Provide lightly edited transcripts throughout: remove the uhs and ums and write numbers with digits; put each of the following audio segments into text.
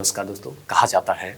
नमस्कार दोस्तों। कहा जाता है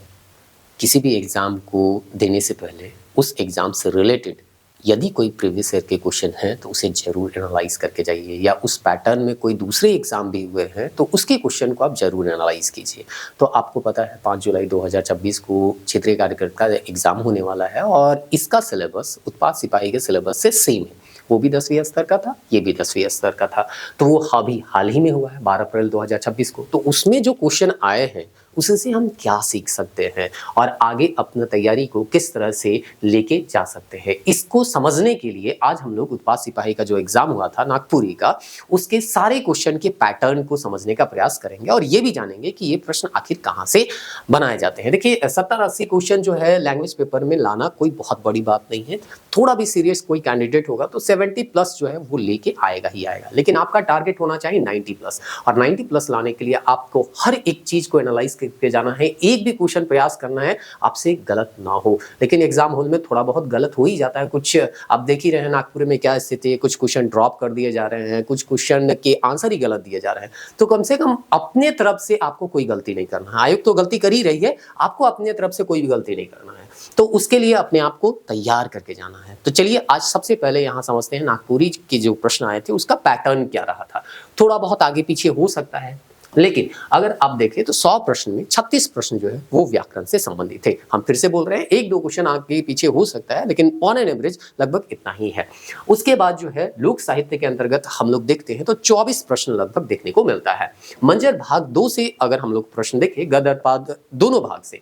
किसी भी एग्ज़ाम को देने से पहले उस एग्ज़ाम से रिलेटेड यदि कोई प्रीवियस ईयर के क्वेश्चन हैं तो उसे ज़रूर एनालाइज़ करके जाइए, या उस पैटर्न में कोई दूसरे एग्ज़ाम भी हुए हैं तो उसके क्वेश्चन को आप ज़रूर एनालाइज़ कीजिए। तो आपको पता है 5 जुलाई 2026 को क्षेत्रीय कार्यकर्ता का एग्ज़ाम होने वाला है और इसका सिलेबस उत्पाद सिपाही के सिलेबस से सेम है। वो भी 10वीं स्तर का था, ये भी 10वीं स्तर का था। तो वो अभी हाल ही में हुआ है 12 अप्रैल 2026 को। तो उसमें जो क्वेश्चन आए हैं उससे हम क्या सीख सकते हैं और आगे अपनी तैयारी को किस तरह से लेके जा सकते हैं, इसको समझने के लिए आज हम लोग उत्पाद सिपाही का जो एग्जाम हुआ था नागपुरी का, उसके सारे क्वेश्चन के पैटर्न को समझने का प्रयास करेंगे और ये भी जानेंगे कि ये प्रश्न आखिर कहाँ से बनाए जाते हैं। देखिए 70-80 क्वेश्चन जो है लैंग्वेज पेपर में लाना कोई बहुत बड़ी बात नहीं है। थोड़ा भी सीरियस कोई कैंडिडेट होगा तो 70+ जो है वो लेके आएगा ही आएगा, लेकिन आपका टारगेट होना चाहिए 90+। और 90+ लाने के लिए आपको हर एक चीज को एनालाइज करके जाना है, एक भी क्वेश्चन प्रयास करना है आपसे गलत ना हो। लेकिन एग्जाम हॉल में थोड़ा बहुत गलत हो ही जाता है। कुछ आप देख ही रहे हैं नागपुर में क्या स्थिति है, कुछ क्वेश्चन ड्रॉप कर दिए जा रहे हैं, कुछ क्वेश्चन के आंसर ही गलत दिए जा रहे हैं। तो कम से कम अपने तरफ से आपको कोई गलती नहीं करना है। आयोग तो गलती कर ही रही है, आपको अपने तरफ से कोई भी गलती नहीं करना है। तो उसके लिए अपने आप को तैयार करके जाना है। तो चलिए आज सबसे पहले यहाँ समझते हैं नागपुरी के जो प्रश्न आए थे उसका पैटर्न क्या रहा था। थोड़ा बहुत आगे पीछे हो सकता है, लेकिन अगर आप देखें तो 100 प्रश्न में 36 प्रश्न जो है वो व्याकरण से संबंधित थे। हम फिर से बोल रहे हैं, एक दो क्वेश्चन आगे पीछे हो सकता है, लेकिन ऑन एन एवरेज लगभग इतना ही है। उसके बाद जो है लोक साहित्य के अंतर्गत हम लोग देखते हैं तो 24 प्रश्न लगभग देखने को मिलता है। मंजर भाग 2 से अगर हम लोग प्रश्न देखें, गद्य पद दोनों भाग से,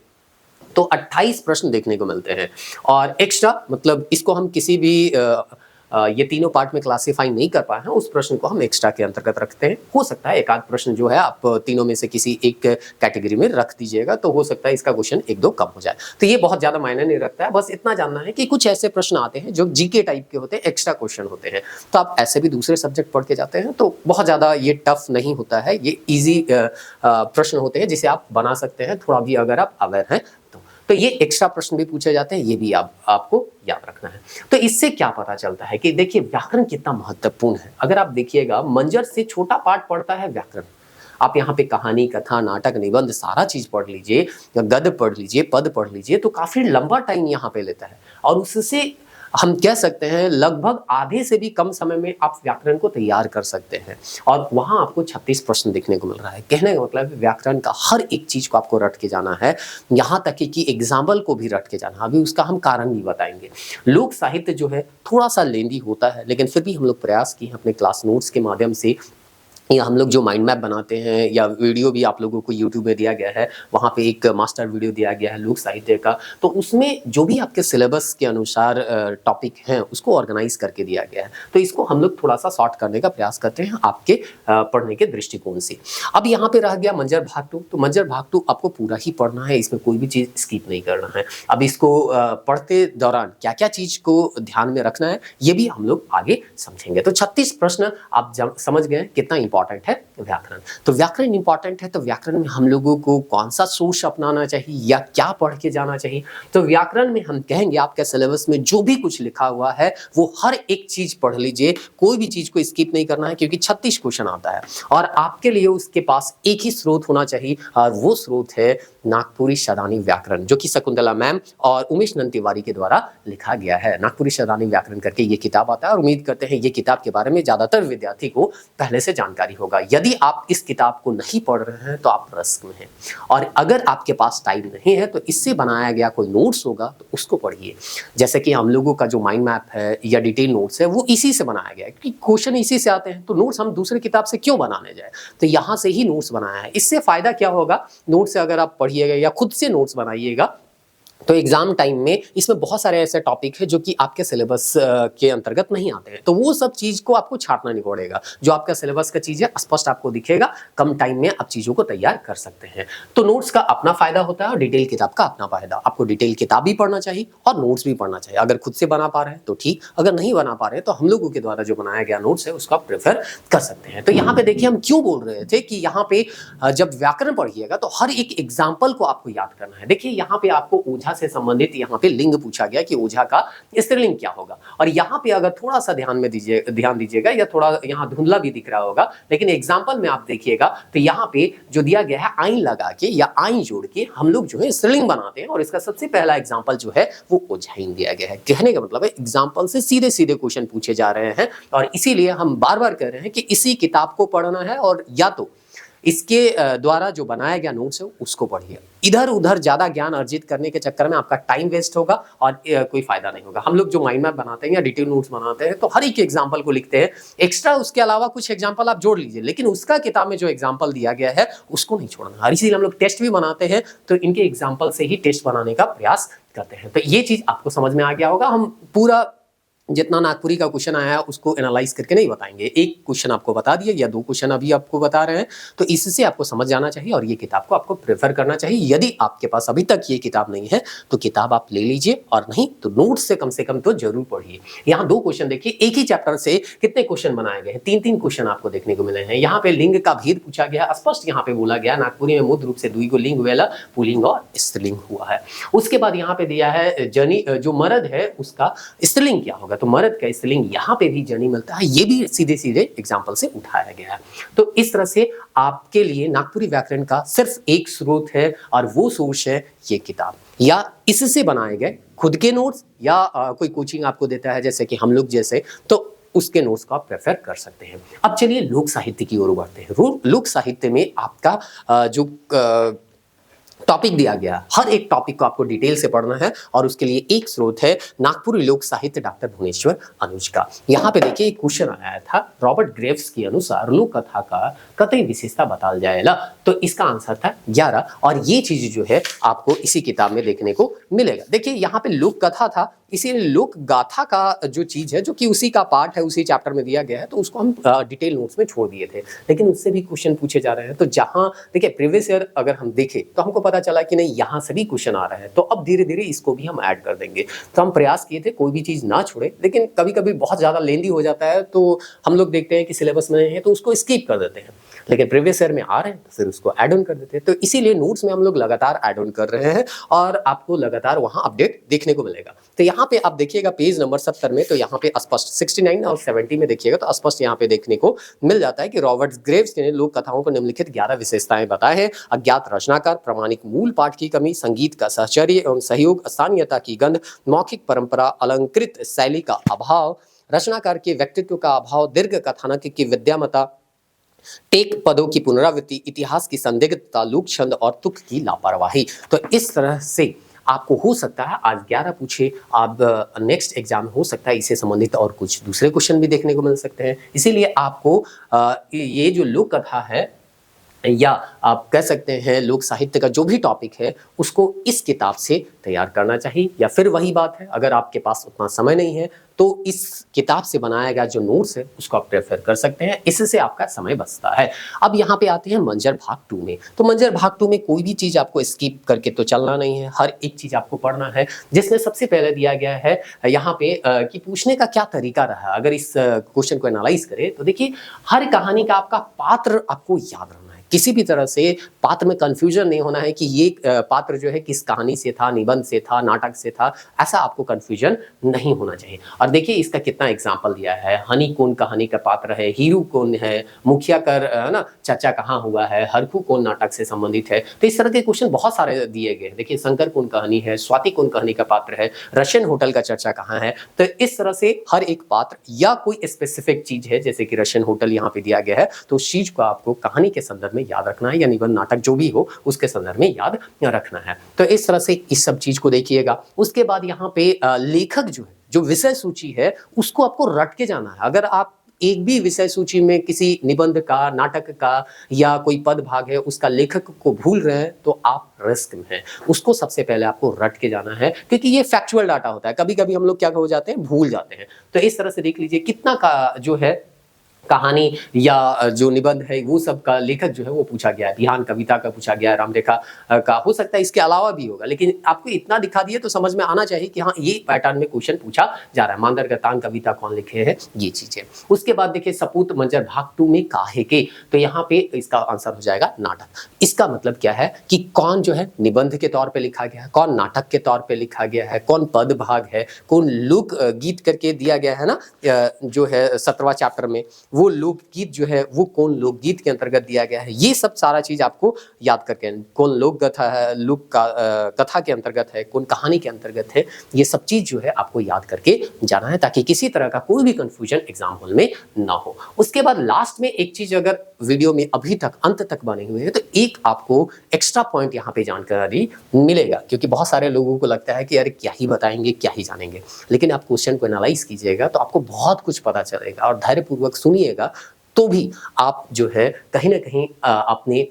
तो 28 प्रश्न देखने को मिलते हैं। और एक्स्ट्रा मतलब इसको हम किसी भी ये तीनों पार्ट में क्लासिफाई नहीं कर पाए हैं, उस प्रश्न को हम एक्स्ट्रा के अंतर्गत रखते हैं। हो सकता है एक आध प्रश्न जो है आप तीनों में से किसी एक कैटेगरी में रख दीजिएगा, तो हो सकता है इसका क्वेश्चन एक दो कम हो जाए। तो ये बहुत ज्यादा मायने नहीं रखता है, बस इतना जानना है कि कुछ ऐसे प्रश्न आते हैं जो जीके टाइप के होते हैं, एक्स्ट्रा क्वेश्चन होते हैं। तो आप ऐसे भी दूसरे सब्जेक्ट पढ़ के जाते हैं तो बहुत ज्यादा ये टफ नहीं होता है, ये ईजी प्रश्न होते हैं जिसे आप बना सकते हैं थोड़ा भी अगर आप अवेयर हैं तो ये एक्स्ट्रा प्रश्न भी पूछे जाते हैं, ये भी आपको याद रखना है। तो इससे क्या पता चलता है कि देखिए व्याकरण कितना महत्वपूर्ण है। अगर आप देखिएगा मंजर से छोटा पार्ट पड़ता है व्याकरण। आप यहाँ पे कहानी, कथा, नाटक, निबंध सारा चीज पढ़ लीजिए, गद्य पढ़ लीजिए, पद पढ़ लीजिए, तो काफी लंबा टाइम यहाँ पे लेता है और उससे हम कह सकते हैं लगभग आधे से भी कम समय में आप व्याकरण को तैयार कर सकते हैं। और वहां आपको 36 प्रश्न देखने को मिल रहा है। कहने का मतलब व्याकरण का हर एक चीज को आपको रट के जाना है, यहाँ तक कि एग्जाम्पल को भी रट के जाना। अभी उसका हम कारण भी बताएंगे। लोक साहित्य जो है थोड़ा सा लेंदी होता है, लेकिन फिर भी हम लोग प्रयास किए अपने क्लास नोट्स के माध्यम से, या हम लोग जो माइंड मैप बनाते हैं, या वीडियो भी आप लोगों को यूट्यूब में दिया गया है, वहाँ पे एक मास्टर वीडियो दिया गया है लोक साहित्य का, तो उसमें जो भी आपके सिलेबस के अनुसार टॉपिक हैं उसको ऑर्गेनाइज करके दिया गया है। तो इसको हम लोग थोड़ा सा शॉर्ट करने का प्रयास करते हैं आपके पढ़ने के दृष्टिकोण से। अब यहाँ पे रह गया मंजर भाग 2। तो मंजर भाग 2 आपको पूरा ही पढ़ना है, इसमें कोई भी चीज़ स्किप नहीं करना है। अब इसको पढ़ते दौरान क्या क्या चीज़ को ध्यान में रखना है ये भी हम लोग आगे समझेंगे। तो 36 प्रश्न आप समझ गए कितना इंपॉर्टेंट है व्याकरण। तो व्याकरण इंपॉर्टेंट है, तो व्याकरण में हम लोगों को कौन सा सोर्स अपनाना चाहिए या क्या पढ़ के जाना चाहिए। तो व्याकरण में हम कहेंगे आपके सिलेबस में जो भी कुछ लिखा हुआ है वो हर एक चीज पढ़ लीजिए, कोई भी चीज को स्किप नहीं करना है, क्योंकि 36 क्वेश्चन आता है और आपके लिए उसके पास एक ही स्रोत होना चाहिए और वो स्रोत है नागपुरी शदानी व्याकरण, जो कि शकुंतला मैम और उमेश नंद तिवारी के द्वारा लिखा गया है। नागपुरी शदानी व्याकरण करके ये किताब आता है और उम्मीद करते हैं ये किताब के बारे में ज्यादातर विद्यार्थी को पहले से जानकारी होगा। यदि आप इस किताब को नहीं पढ़ रहे हैं तो आप रिस्क में हैं, और अगर आपके पास टाइम नहीं है तो इससे बनाया गया कोई नोट्स होगा तो उसको पढ़िए। जैसे कि हम लोगों का जो माइंड मैप है या डिटेल नोट्स है वो इसी से बनाया गया है, क्योंकि क्वेश्चन इसी से आते हैं, तो नोट्स हम दूसरी किताब से क्यों बनाने जाए। तो यहाँ से ही नोट्स बनाया है। इससे फायदा क्या होगा, नोट्स से अगर आप पढ़िएगा या खुद से नोट्स बनाइएगा तो एग्जाम टाइम में इसमें बहुत सारे ऐसे टॉपिक है जो कि आपके सिलेबस के अंतर्गत नहीं आते हैं, तो वो सब चीज को आपको छांटना नहीं पड़ेगा। जो आपका सिलेबस का चीज है स्पष्ट आपको दिखेगा, कम टाइम में आप चीजों को तैयार कर सकते हैं। तो नोट्स का अपना फायदा होता है और डिटेल किताब का अपना फायदा। आपको डिटेल किताब भी पढ़ना चाहिए और नोट्स भी पढ़ना चाहिए। अगर खुद से बना पा रहे हैं तो ठीक, अगर नहीं बना पा रहे हैं तो हम लोगों के द्वारा जो बनाया गया नोट्स है उसका प्रेफर कर सकते हैं। तो यहाँ पे देखिए हम क्यों बोल रहे थे कि यहाँ पे जब व्याकरण पढ़िएगा तो हर एक एग्जाम्पल को आपको याद करना है। देखिए यहाँ पे आपको ओझा ओझा से संबंधित यहाँ पे लिंग पूछा गया कि ओझा का स्त्रीलिंग क्या होगा। और यहाँ पे अगर थोड़ा सा ध्यान दीजिएगा, या थोड़ा यहाँ धुंधला भी दिख रहा होगा, लेकिन एग्जाम्पल में आप देखिएगा तो यहाँ पे जो दिया गया है आइन लगा के या आइन जोड़ के हम लोग जो है स्त्रीलिंग बनाते हैं, और इसका सबसे पहला एग्जाम्पल जो है वो ओझाइन दिया गया है। कहने का मतलब है एग्जाम्पल से सीधे सीधे क्वेश्चन पूछे जा रहे हैं, और इसीलिए हम बार बार कह रहे हैं कि इसी किताब को पढ़ना है, और या तो इसके द्वारा जो बनाया गया नोट्स है उसको पढ़िए। इधर उधर ज्यादा ज्ञान अर्जित करने के चक्कर में आपका टाइम वेस्ट होगा और कोई फायदा नहीं होगा। हम लोग जो माइंड मैप बनाते हैं या डिटेल नोट्स बनाते हैं तो हर एक एग्जांपल को लिखते हैं, एक्स्ट्रा उसके अलावा कुछ एग्जांपल आप जोड़ लीजिए, लेकिन उसका किताब में जो एग्जांपल दिया गया है उसको नहीं छोड़ना। और इसीलिए हम लोग टेस्ट भी बनाते हैं तो इनके एग्जाम्पल से ही टेस्ट बनाने का प्रयास करते हैं। तो ये चीज आपको समझ में आ गया होगा। हम पूरा जितना नागपुरी का क्वेश्चन आया है उसको एनालाइज करके नहीं बताएंगे, एक क्वेश्चन आपको बता दिए या 2 क्वेश्चन अभी आपको बता रहे हैं, तो इससे आपको समझ जाना चाहिए और ये किताब को आपको प्रेफर करना चाहिए। यदि आपके पास अभी तक ये किताब नहीं है तो किताब आप ले लीजिए, और नहीं तो नोट्स से कम तो जरूर पढ़िए। यहाँ 2 क्वेश्चन देखिए, एक ही चैप्टर से कितने क्वेश्चन बनाए गए हैं, 3 क्वेश्चन आपको देखने को मिले हैं। यहाँ पे लिंग का भेद पूछा गया, स्पष्ट यहाँ पे बोला गया नागपुरी में मुद्र रूप से द्विगु लिंग वेला पुल्लिंग और स्त्रीलिंग हुआ है। उसके बाद यहाँ पे दिया है जनी, जो मर्द है उसका स्त्रीलिंग क्या होगा, तो मर्द का स्त्रीलिंग यहाँ पे भी जनी मिलता है, ये भी सीधे सीधे एग्जाम्पल से उठाया गया है। तो इस तरह से आपके लिए नागपुरी व्याकरण का सिर्फ एक स्रोत है, और वो सोर्स है ये किताब, या इससे बनाए गए खुद के नोट्स, या कोई कोचिंग आपको देता है जैसे कि हम लोग जैसे, तो उसके नोट्स को आप प्रेफर कर सकते हैं। अब चलिए लोक साहित्य की ओर बढ़ते हैं। लोक साहित्य में आपका जो टॉपिक दिया गया, हर एक टॉपिक को आपको डिटेल से पढ़ना है, और उसके लिए एक स्रोत है नागपुरी लोक साहित्य डॉक्टर भुवनेश्वर अनुज का। यहाँ पे देखिए एक क्वेश्चन आया था, रॉबर्ट ग्रेव्स के अनुसार लोक कथा का कतई विशेषता बताल जाएगा, तो इसका आंसर था 11, और ये चीज जो है आपको इसी किताब में देखने को मिलेगा। देखिए यहाँ पे लोक कथा था, इसीलिए लोक गाथा का जो चीज है जो कि उसी का पार्ट है, उसी चैप्टर में दिया गया है, तो उसको हम डिटेल नोट्स में छोड़ दिए थे, लेकिन उससे भी क्वेश्चन पूछे जा रहे हैं। तो जहां देखिए प्रीवियस ईयर अगर हम देखें तो हमको पता चला कि नहीं यहाँ से भी क्वेश्चन आ रहे हैं, तो अब धीरे धीरे इसको भी हम ऐड कर देंगे। तो हम प्रयास किए थे कोई भी चीज ना छोड़े, लेकिन कभी कभी बहुत ज्यादा लेंदी हो जाता है, तो हम लोग देखते हैं कि सिलेबस में है तो उसको स्किप कर देते हैं, लेकिन प्रीवियस ईयर में आ रहे हैं तो फिर उसको ऐड ऑन कर देते हैं। तो इसीलिए नोट्स में हम लोग लगातार ऐड ऑन कर रहे हैं, और आपको लगातार वहां अपडेट देखने को मिलेगा। तो यहाँ पे आप देखिएगा पेज नंबर 70 में, तो यहाँ पे स्पष्ट 69 और 70 में देखिएगा तो स्पष्ट यहाँ पे देखने को मिल जाता है कि रॉबर्ट ग्रेव्स ने लोक कथाओं को निम्नलिखित 11 विशेषताएं बताए हैं। अज्ञात रचनाकार, प्रामाणिक मूल पाठ की कमी, संगीत का साहचर्य एवं सहयोग, स्थानीयता की गंध, मौखिक परंपरा, अलंकृत शैली का अभाव, रचनाकार के व्यक्तित्व का अभाव, दीर्घ कथानक की विद्यामता, टेक पदों की पुनरावृत्ति, इतिहास की संदिग्धता, लोक छंद और तुक की लापरवाही। तो इस तरह से आपको हो सकता है आज 11 पूछे, आप नेक्स्ट एग्जाम हो सकता है इससे संबंधित और कुछ दूसरे क्वेश्चन भी देखने को मिल सकते हैं। इसीलिए आपको ये जो लोक कथा है, या आप कह सकते हैं लोक साहित्य का जो भी टॉपिक है, उसको इस किताब से तैयार करना चाहिए। या फिर वही बात है, अगर आपके पास उतना समय नहीं है तो इस किताब से बनाया गया जो नोट्स है उसको आप प्रेफर कर सकते हैं, इससे आपका समय बचता है। अब यहाँ पे आते हैं मंजर भाग 2 में। तो मंजर भाग 2 में कोई भी चीज आपको स्किप करके तो चलना नहीं है, हर एक चीज आपको पढ़ना है। जिसमें सबसे पहले दिया गया है यहाँ पे कि पूछने का क्या तरीका रहा। अगर इस क्वेश्चन को एनालाइज करें तो देखिए हर कहानी का आपका पात्र आपको याद रखना है, किसी भी तरह से पात्र में कंफ्यूजन नहीं होना है कि ये पात्र जो है किस कहानी से था, निबंध से था, नाटक से था, ऐसा आपको कंफ्यूजन नहीं होना चाहिए। और देखिए इसका कितना एग्जाम्पल दिया है, हनी कौन कहानी का पात्र है, हीरू कौन है, मुखिया कर ना चर्चा कहाँ हुआ है, हरखू कौन नाटक से संबंधित है। तो इस तरह के क्वेश्चन बहुत सारे दिए गए। देखिए शंकर कौन कहानी है, स्वाति कौन कहानी का पात्र है, रशियन होटल का चर्चा कहाँ है। तो इस तरह से हर एक पात्र या कोई स्पेसिफिक चीज है, जैसे कि रशियन होटल यहाँ पे दिया गया है, तो उस चीज को आपको कहानी के संदर्भ में याद रखना है, या निबंध नाटक जो भी हो उसके संदर्भ में याद रखना है। तो इस तरह से इस सब चीज को देखिएगा। उसके बाद यहाँ पे लेखक जो है, जो विषय सूची है, उसको आपको रट के जाना है। अगर आप एक भी विषय सूची में किसी निबंध का, नाटक का या कोई पद भाग है उसका लेखक को भूल रहे हैं तो आप रिस्क में हैं। उसको सबसे पहले आपको रट के जाना है, क्योंकि ये फैक्चुअल डाटा होता है। कभी कभी हम लोग क्या हो जाते हैं, भूल जाते हैं। तो इस तरह से देख लीजिए कितना का जो है कहानी या जो निबंध है वो सब का लेखक जो है वो पूछा गया है, बिहान कविता का पूछा गया है, रामरेखा का हो सकता है, इसके अलावा भी होगा, लेकिन आपको इतना दिखा दिए तो समझ में आना चाहिए कि हाँ ये पैटर्न में क्वेश्चन पूछा जा रहा है। मांदर का तान कविता कौन लिखे हैं, ये चीजें। उसके बाद देखिए सपूत मंजर भाग 2 में काहे के, तो यहाँ पे इसका आंसर हो जाएगा नाटक। इसका मतलब क्या है कि कौन जो है निबंध के तौर पे लिखा गया है, कौन नाटक के तौर पे लिखा गया है, कौन पद भाग है, कौन लोक गीत करके दिया गया है ना जो है 17वां चैप्टर में, वो लोकगीत जो है वो कौन लोकगीत के अंतर्गत दिया गया है, ये सब सारा चीज आपको याद करके, कौन लोक कथा है, लोक कथा के अंतर्गत है, कौन कहानी के अंतर्गत है, ये सब चीज जो है आपको याद करके जाना है ताकि किसी तरह का कोई भी कंफ्यूजन एग्जाम हॉल में ना हो। उसके बाद लास्ट में एक चीज अगर वीडियो में अभी तक अंत तक बने हुए हैं तो एक आपको एक्स्ट्रा पॉइंट यहाँ पे जानकारी मिलेगा, क्योंकि बहुत सारे लोगों को लगता है कि अरे क्या ही बताएंगे, क्या ही जानेंगे, लेकिन आप क्वेश्चन को एनालाइज कीजिएगा तो आपको बहुत कुछ पता चलेगा और धैर्यपूर्वक सुनिएगा तो भी आप जो है कहीं ना कहीं अपने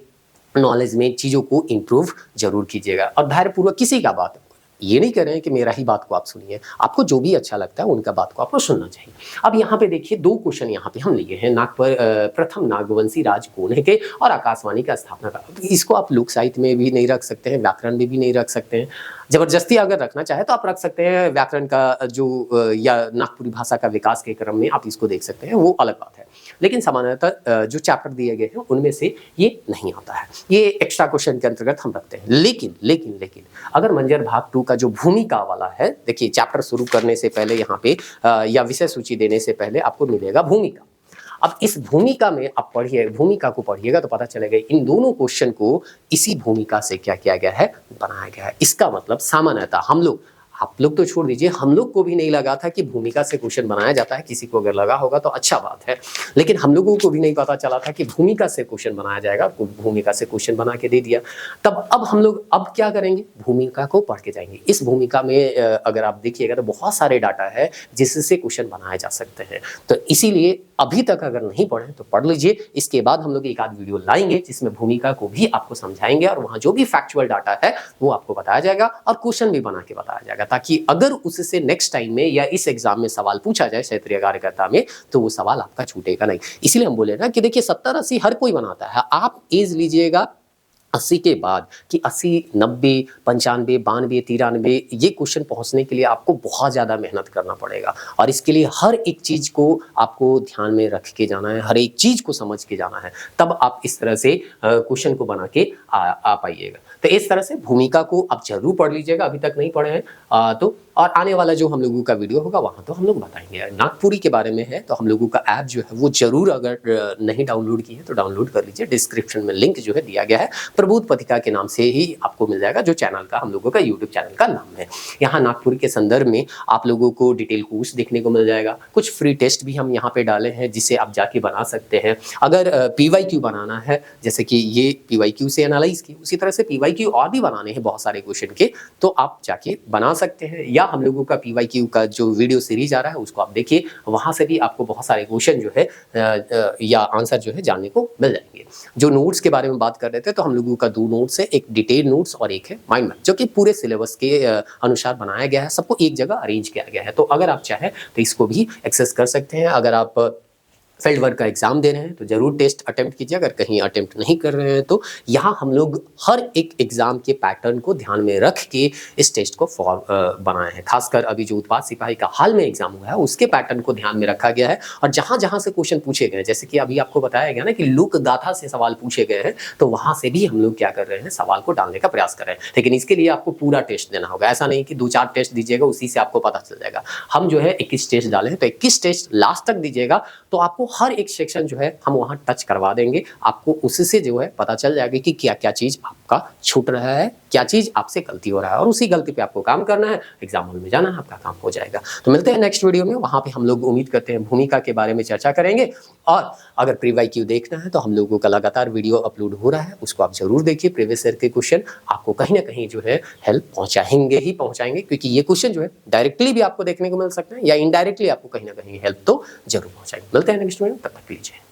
नॉलेज में चीज़ों को इम्प्रूव जरूर कीजिएगा। और धैर्यपूर्वक किसी का बात ये नहीं कर रहे हैं कि मेरा ही बात को आप सुनिए, आपको जो भी अच्छा लगता है उनका बात को आपको सुनना चाहिए। अब यहाँ पे देखिए 2 क्वेश्चन यहाँ पे हम लिए हैं, प्रथम नागवंशी राज कौन है के और आकाशवाणी का स्थापना का। इसको आप लोक साहित्य में भी नहीं रख सकते हैं, व्याकरण में भी नहीं रख सकते हैं, जबरदस्ती अगर रखना चाहे तो आप रख सकते हैं व्याकरण का जो या नागपुरी भाषा का विकास के क्रम में आप इसको देख सकते हैं, वो अलग बात है, लेकिन सामान्यतः जो चैप्टर दिए गए हैं उनमें से ये नहीं आता है, ये एक्स्ट्रा क्वेश्चन के अंतर्गत हम रखते हैं। लेकिन अगर मंजर भाग 2 का जो भूमिका वाला है, देखिए चैप्टर शुरू करने से पहले यहाँ पे या विषय सूची देने से पहले आपको मिलेगा भूमिका। अब इस भूमिका में आप पढ़िए, भूमिका को पढ़िएगा तो पता चलेगा इन दोनों क्वेश्चन को इसी भूमिका से क्या किया गया है, बनाया गया है। इसका मतलब सामान्यतः हम लोग, आप लोग तो छोड़ दीजिए, हम लोग को भी नहीं लगा था कि भूमिका से क्वेश्चन बनाया जाता है, किसी को अगर लगा होगा तो अच्छा बात है, लेकिन हम लोगों को भी नहीं पता चला था कि भूमिका से क्वेश्चन बनाया जाएगा, भूमिका से क्वेश्चन बना के दे दिया। तब अब हम लोग अब क्या करेंगे, भूमिका को पढ़ के जाएंगे। इस भूमिका में अगर आप देखिएगा तो बहुत सारे डाटा है जिससे क्वेश्चन बनाए जा सकते हैं, तो इसीलिए अभी तक अगर नहीं पढ़े तो पढ़ लीजिए। इसके बाद हम लोग एक आध वीडियो लाएंगे जिसमें भूमिका को भी आपको समझाएंगे और वहां जो भी फैक्चुअल डाटा है वो आपको बताया जाएगा और क्वेश्चन भी बना के बताया जाएगा, ताकि अगर उससे नेक्स्ट टाइम में या इस एग्जाम में सवाल पूछा जाए क्षेत्रीय कार्यकर्ता में तो वो सवाल आपका छूटेगा नहीं। इसलिए हम बोले ना कि देखिए 70-80 हर कोई बनाता है, आप एज लीजिएगा 80 के बाद कि 80, 90, 95, 92, 93 ये क्वेश्चन पहुंचने के लिए आपको बहुत ज़्यादा मेहनत करना पड़ेगा और इसके लिए हर एक चीज़ को आपको ध्यान में रख के जाना है, हर एक चीज़ को समझ के जाना है, तब आप इस तरह से क्वेश्चन को बना के आ पाइएगा। तो इस तरह से भूमिका को आप जरूर पढ़ लीजिएगा, अभी तक नहीं पढ़े हैं तो, और आने वाला जो हम लोगों का वीडियो होगा वहाँ तो हम लोग बताएंगे। नागपुरी के बारे में है तो हम लोगों का ऐप जो है वो जरूर अगर नहीं डाउनलोड किए तो डाउनलोड कर लीजिए, डिस्क्रिप्शन में लिंक जो है दिया गया है, प्रबोध पत्रिका के नाम से ही आपको मिल जाएगा, जो चैनल का हम लोगों का यूट्यूब चैनल का नाम है। यहाँ नागपुरी के संदर्भ में आप लोगों को डिटेल कोर्स देखने को मिल जाएगा, कुछ फ्री टेस्ट भी हम यहाँ पे डाले हैं जिसे आप जाके बना सकते हैं। अगर PYQ बनाना है, जैसे कि ये PYQ से एनालाइज की, उसी तरह से PYQ और भी बनाने हैं बहुत सारे क्वेश्चन के, तो आप जाके बना सकते हैं, या हम लोगों का PYQ का जो वीडियो सीरीज आ रहा है उसको आप देखिए, वहां से भी आपको बहुत सारे क्वेश्चन जो है या आंसर जो है जानने को मिल जाएंगे। जो नोट्स के बारे में बात कर रहे थे तो हम लोगों का 2 नोट्स है, एक डिटेल नोट्स और एक है माइंड मैप, जो कि पूरे सिलेबस के अनुसार बनाया गया है, सबको एक जगह अरेंज किया गया है। तो अगर आप चाहें तो इसको भी एक्सेस कर सकते हैं। अगर आप फील्ड वर्क का एग्जाम दे रहे हैं तो जरूर टेस्ट अटेम्प्ट कीजिए, अगर कहीं अटेम्प्ट नहीं कर रहे हैं तो यहाँ हम लोग हर एक एग्जाम के पैटर्न को ध्यान में रख के इस टेस्ट को बनाए हैं। खासकर अभी जो उत्पाद सिपाही का हाल में एग्जाम हुआ है उसके पैटर्न को ध्यान में रखा गया है, और जहाँ जहाँ से क्वेश्चन पूछे गए, जैसे कि अभी आपको बताया गया ना कि लोक गाथा से सवाल पूछे गए हैं, तो वहाँ से भी हम लोग क्या कर रहे हैं, सवाल को डालने का प्रयास कर रहे हैं। लेकिन इसके लिए आपको पूरा टेस्ट देना होगा, ऐसा नहीं कि 2-4 टेस्ट दीजिएगा उसी से आपको पता चल जाएगा। हम जो है 21 टेस्ट डाले हैं, तो 21 टेस्ट लास्ट तक दीजिएगा तो आपको हर एक सेक्शन जो है हम वहां टच करवा देंगे, आपको उससे जो है पता चल जाएगा कि क्या क्या चीज आपका छूट रहा है, क्या चीज आपसे गलती हो रहा है, और उसी गलती पे आपको काम करना है, एग्जाम हॉल में जाना है, आपका काम हो जाएगा। तो मिलते हैं नेक्स्ट वीडियो में, वहां पे हम लोग उम्मीद करते हैं भूमिका के बारे में चर्चा करेंगे। और अगर PYQ देखना है तो हम लोगों का लगातार वीडियो अपलोड हो रहा है, उसको आप जरूर देखिए। प्रीवियस ईयर के क्वेश्चन आपको कहीं ना कहीं जो है हेल्प पहुंचाएंगे, क्योंकि ये क्वेश्चन जो है डायरेक्टली भी आपको देखने को मिल सकते हैं या इनडायरेक्टली आपको कहीं ना कहीं हेल्प तो जरूर पहुंचाएंगे। मिलते हैं नेक्स्ट वीडियो, तब तक लीजिए।